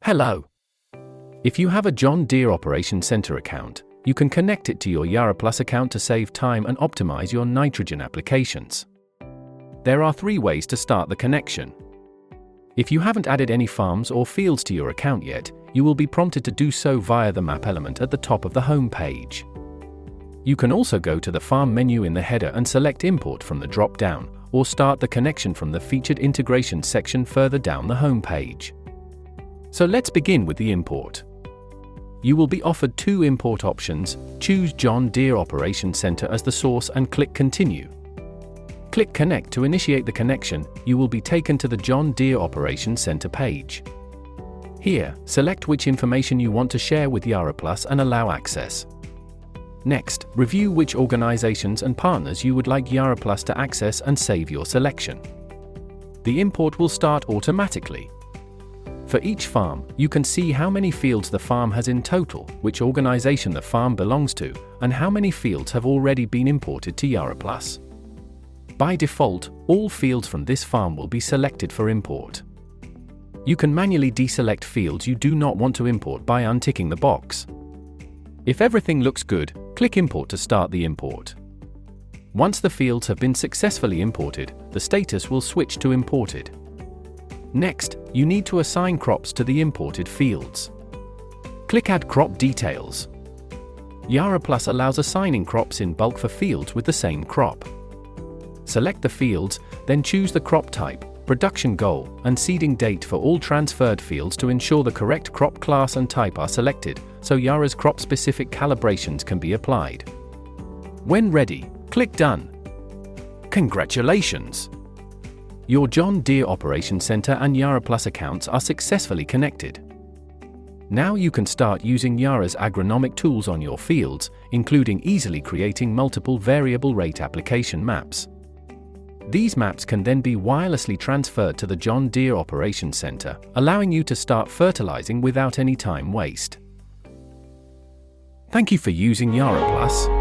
Hello. If you have a John Deere Operations Centre account, you can connect it to your YaraPlus account to save time and optimize your nitrogen applications. There are 3 ways to start the connection. If you haven't added any farms or fields to your account yet, you will be prompted to do so via the map element at the top of the home page. You can also go to the farm menu in the header and select Import from the drop-down, or start the connection from the Featured Integration section further down the home page. So let's begin with the import. You will be offered 2 import options. Choose John Deere Operations Centre as the source and click Continue. Click Connect to initiate the connection. You will be taken to the John Deere Operations Centre page. Here, select which information you want to share with YaraPlus and allow access. Next, review which organizations and partners you would like YaraPlus to access and save your selection. The import will start automatically. For each farm, you can see how many fields the farm has in total, which organization the farm belongs to, and how many fields have already been imported to YaraPlus. By default, all fields from this farm will be selected for import. You can manually deselect fields you do not want to import by unticking the box. If everything looks good, click Import to start the import. Once the fields have been successfully imported, the status will switch to Imported. Next, you need to assign crops to the imported fields. Click Add Crop Details. YaraPlus allows assigning crops in bulk for fields with the same crop. Select the fields, then choose the crop type, production goal, and seeding date for all transferred fields to ensure the correct crop class and type are selected, so Yara's crop-specific calibrations can be applied. When ready, click Done. Congratulations! Your John Deere Operations Centre and YaraPlus accounts are successfully connected. Now you can start using Yara's agronomic tools on your fields, including easily creating multiple variable rate application maps. These maps can then be wirelessly transferred to the John Deere Operations Centre, allowing you to start fertilizing without any time waste. Thank you for using YaraPlus.